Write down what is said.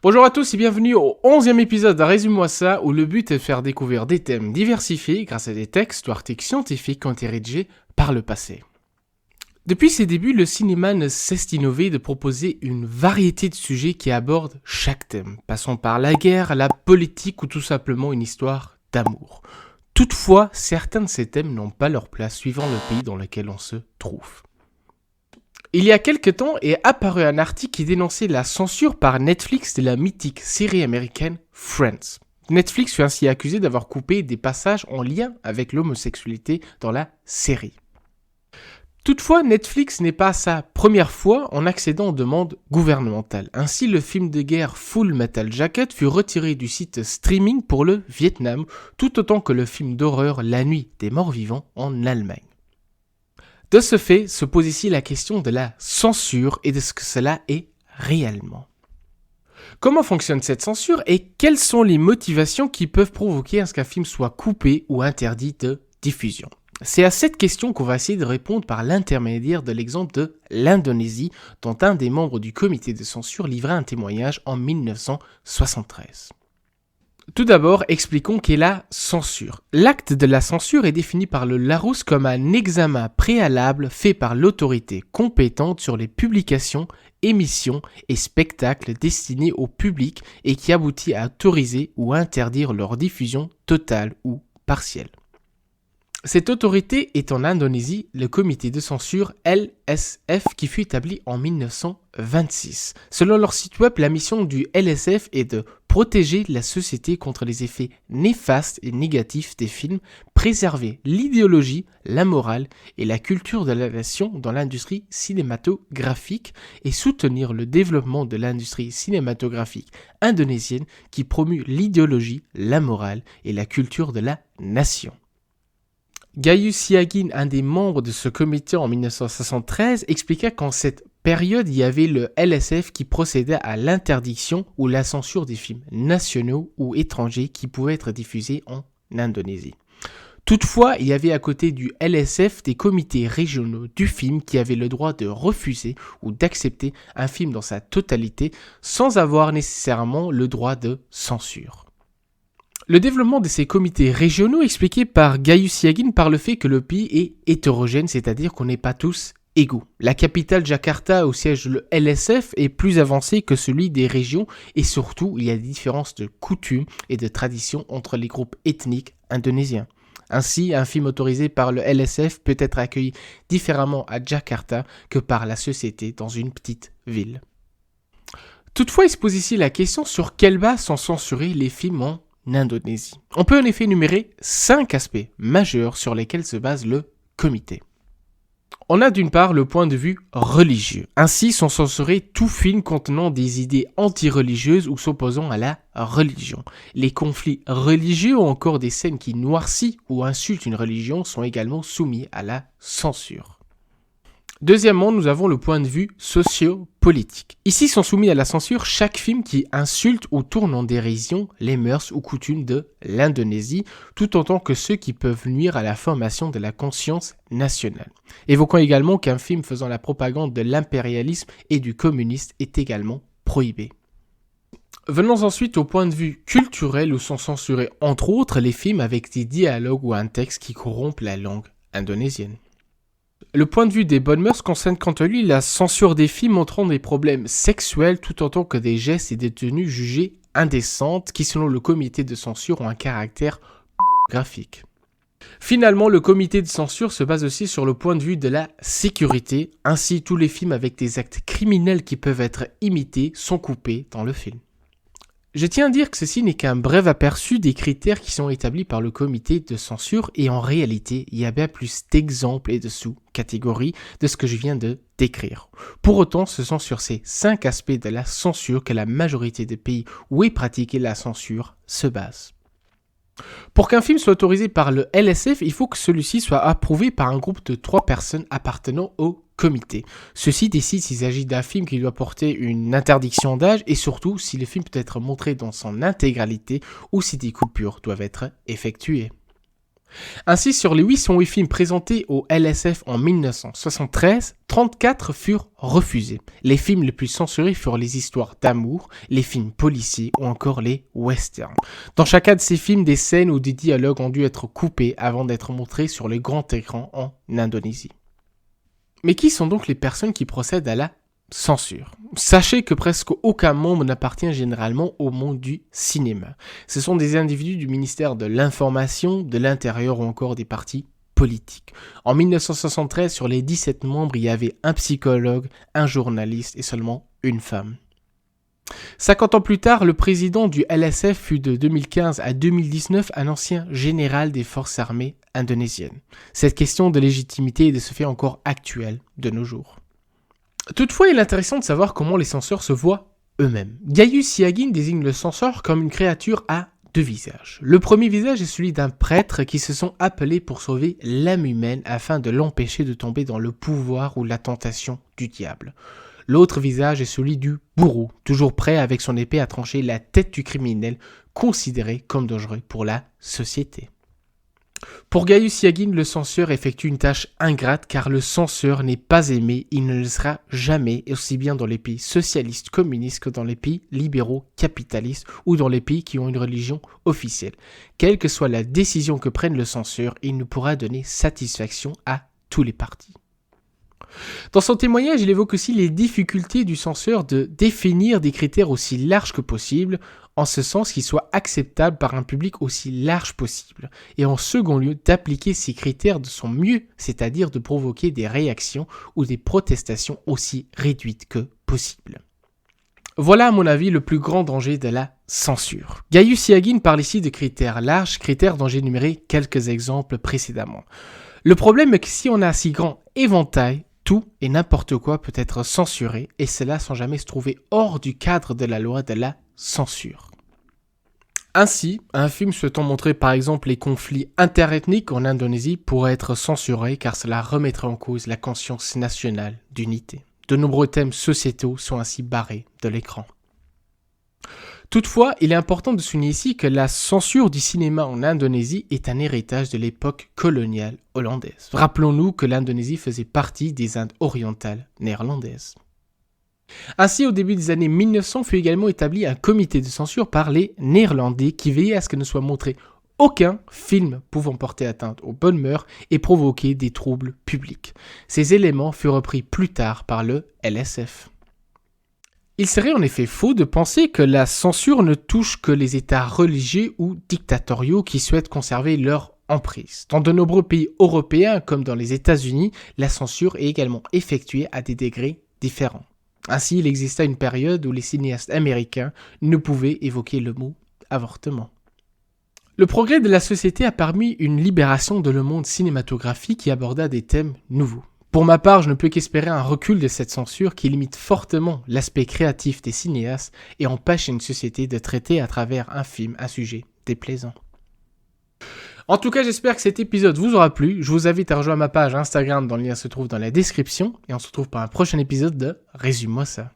Bonjour à tous et bienvenue au 11e épisode de Résume-moi ça, où le but est de faire découvrir des thèmes diversifiés grâce à des textes ou articles scientifiques qui ont été rédigés par le passé. Depuis ses débuts, le cinéma ne cesse d'innover et de proposer une variété de sujets qui abordent chaque thème, passant par la guerre, la politique ou tout simplement une histoire d'amour. Toutefois, certains de ces thèmes n'ont pas leur place suivant le pays dans lequel on se trouve. Il y a quelque temps est apparu un article qui dénonçait la censure par Netflix de la mythique série américaine Friends. Netflix fut ainsi accusé d'avoir coupé des passages en lien avec l'homosexualité dans la série. Toutefois, Netflix n'est pas sa première fois en accédant aux demandes gouvernementales. Ainsi, le film de guerre Full Metal Jacket fut retiré du site streaming pour le Vietnam, tout autant que le film d'horreur La Nuit des Morts Vivants en Allemagne. De ce fait, se pose ici la question de la censure et de ce que cela est réellement. Comment fonctionne cette censure et quelles sont les motivations qui peuvent provoquer à ce qu'un film soit coupé ou interdit de diffusion ? C'est à cette question qu'on va essayer de répondre par l'intermédiaire de l'exemple de l'Indonésie, dont un des membres du comité de censure livrait un témoignage en 1973. Tout d'abord, expliquons qu'est la censure. L'acte de la censure est défini par le Larousse comme un examen préalable fait par l'autorité compétente sur les publications, émissions et spectacles destinés au public et qui aboutit à autoriser ou interdire leur diffusion totale ou partielle. Cette autorité est en Indonésie le comité de censure LSF qui fut établi en 1926. Selon leur site web, la mission du LSF est de protéger la société contre les effets néfastes et négatifs des films, préserver l'idéologie, la morale et la culture de la nation dans l'industrie cinématographique et soutenir le développement de l'industrie cinématographique indonésienne qui promue l'idéologie, la morale et la culture de la nation. Gayus Siagin, un des membres de ce comité en 1973, expliqua qu'en cette période, il y avait le LSF qui procédait à l'interdiction ou la censure des films nationaux ou étrangers qui pouvaient être diffusés en Indonésie. Toutefois, il y avait à côté du LSF des comités régionaux du film qui avaient le droit de refuser ou d'accepter un film dans sa totalité sans avoir nécessairement le droit de censure. Le développement de ces comités régionaux est expliqué par Gayus Siagin par le fait que le pays est hétérogène, c'est-à-dire qu'on n'est pas tous égaux. La capitale Jakarta, où siège le LSF, est plus avancée que celui des régions et surtout, il y a des différences de coutumes et de traditions entre les groupes ethniques indonésiens. Ainsi, un film autorisé par le LSF peut être accueilli différemment à Jakarta que par la société dans une petite ville. Toutefois, il se pose ici la question sur quelle base sont censurés les films en Indonésie. On peut en effet énumérer 5 aspects majeurs sur lesquels se base le comité. On a d'une part le point de vue religieux. Ainsi sont censurés tout film contenant des idées anti-religieuses ou s'opposant à la religion. Les conflits religieux ou encore des scènes qui noircissent ou insultent une religion sont également soumis à la censure. Deuxièmement, nous avons le point de vue socio-politique. Ici sont soumis à la censure chaque film qui insulte ou tourne en dérision les mœurs ou coutumes de l'Indonésie, tout autant que ceux qui peuvent nuire à la formation de la conscience nationale. Évoquons également qu'un film faisant la propagande de l'impérialisme et du communisme est également prohibé. Venons ensuite au point de vue culturel où sont censurés entre autres les films avec des dialogues ou un texte qui corrompent la langue indonésienne. Le point de vue des bonnes mœurs concerne quant à lui la censure des films montrant des problèmes sexuels tout autant que des gestes et des tenues jugées indécentes qui selon le comité de censure ont un caractère graphique. Finalement, le comité de censure se base aussi sur le point de vue de la sécurité, ainsi tous les films avec des actes criminels qui peuvent être imités sont coupés dans le film. Je tiens à dire que ceci n'est qu'un bref aperçu des critères qui sont établis par le comité de censure et en réalité, il y a bien plus d'exemples et de sous-catégories de ce que je viens de décrire. Pour autant, ce sont sur ces 5 aspects de la censure que la majorité des pays où est pratiquée la censure se base. Pour qu'un film soit autorisé par le LSF, il faut que celui-ci soit approuvé par un groupe de 3 personnes appartenant au comité. Ceux-ci décident s'il s'agit d'un film qui doit porter une interdiction d'âge et surtout si le film peut être montré dans son intégralité ou si des coupures doivent être effectuées. Ainsi, sur les 808 films présentés au LSF en 1973, 34 furent refusés. Les films les plus censurés furent les histoires d'amour, les films policiers ou encore les westerns. Dans chacun de ces films, des scènes ou des dialogues ont dû être coupés avant d'être montrés sur le grand écran en Indonésie. Mais qui sont donc les personnes qui procèdent à la censure? Sachez que presque aucun membre n'appartient généralement au monde du cinéma. Ce sont des individus du ministère de l'Information, de l'Intérieur ou encore des partis politiques. En 1973, sur les 17 membres, il y avait un psychologue, un journaliste et seulement une femme. 50 ans plus tard, le président du LSF fut de 2015 à 2019 un ancien général des forces armées indonésiennes. Cette question de légitimité est de ce fait encore actuelle de nos jours. Toutefois, il est intéressant de savoir comment les censeurs se voient eux-mêmes. Gayus Siagin désigne le censeur comme une créature à deux visages. Le premier visage est celui d'un prêtre qui se sont appelés pour sauver l'âme humaine afin de l'empêcher de tomber dans le pouvoir ou la tentation du diable. L'autre visage est celui du bourreau, toujours prêt avec son épée à trancher la tête du criminel considéré comme dangereux pour la société. Pour Gayus Siagin, le censeur effectue une tâche ingrate car le censeur n'est pas aimé, il ne le sera jamais, aussi bien dans les pays socialistes communistes que dans les pays libéraux capitalistes ou dans les pays qui ont une religion officielle. Quelle que soit la décision que prenne le censeur, il ne pourra donner satisfaction à tous les partis. Dans son témoignage, il évoque aussi les difficultés du censeur de définir des critères aussi larges que possible, en ce sens qu'ils soient acceptables par un public aussi large possible, et en second lieu d'appliquer ces critères de son mieux, c'est-à-dire de provoquer des réactions ou des protestations aussi réduites que possible. Voilà à mon avis le plus grand danger de la censure. Gayus Siagin parle ici de critères larges, critères dont j'ai énuméré quelques exemples précédemment. Le problème est que si on a un si grand éventail, tout et n'importe quoi peut être censuré, et cela sans jamais se trouver hors du cadre de la loi de la censure. Ainsi, un film souhaitant montrer par exemple les conflits interethniques en Indonésie pourrait être censuré car cela remettrait en cause la conscience nationale d'unité. De nombreux thèmes sociétaux sont ainsi barrés de l'écran. Toutefois, il est important de souligner ici que la censure du cinéma en Indonésie est un héritage de l'époque coloniale hollandaise. Rappelons-nous que l'Indonésie faisait partie des Indes orientales néerlandaises. Ainsi, au début des années 1900, fut également établi un comité de censure par les Néerlandais qui veillait à ce que ne soit montré aucun film pouvant porter atteinte aux bonnes mœurs et provoquer des troubles publics. Ces éléments furent repris plus tard par le LSF. Il serait en effet faux de penser que la censure ne touche que les États religieux ou dictatoriaux qui souhaitent conserver leur emprise. Dans de nombreux pays européens comme dans les États-Unis, la censure est également effectuée à des degrés différents. Ainsi, il exista une période où les cinéastes américains ne pouvaient évoquer le mot avortement. Le progrès de la société a permis une libération de le monde cinématographique qui aborda des thèmes nouveaux. Pour ma part, je ne peux qu'espérer un recul de cette censure qui limite fortement l'aspect créatif des cinéastes et empêche une société de traiter à travers un film un sujet déplaisant. En tout cas, j'espère que cet épisode vous aura plu. Je vous invite à rejoindre ma page Instagram dont le lien se trouve dans la description et on se retrouve pour un prochain épisode de Résume-moi ça.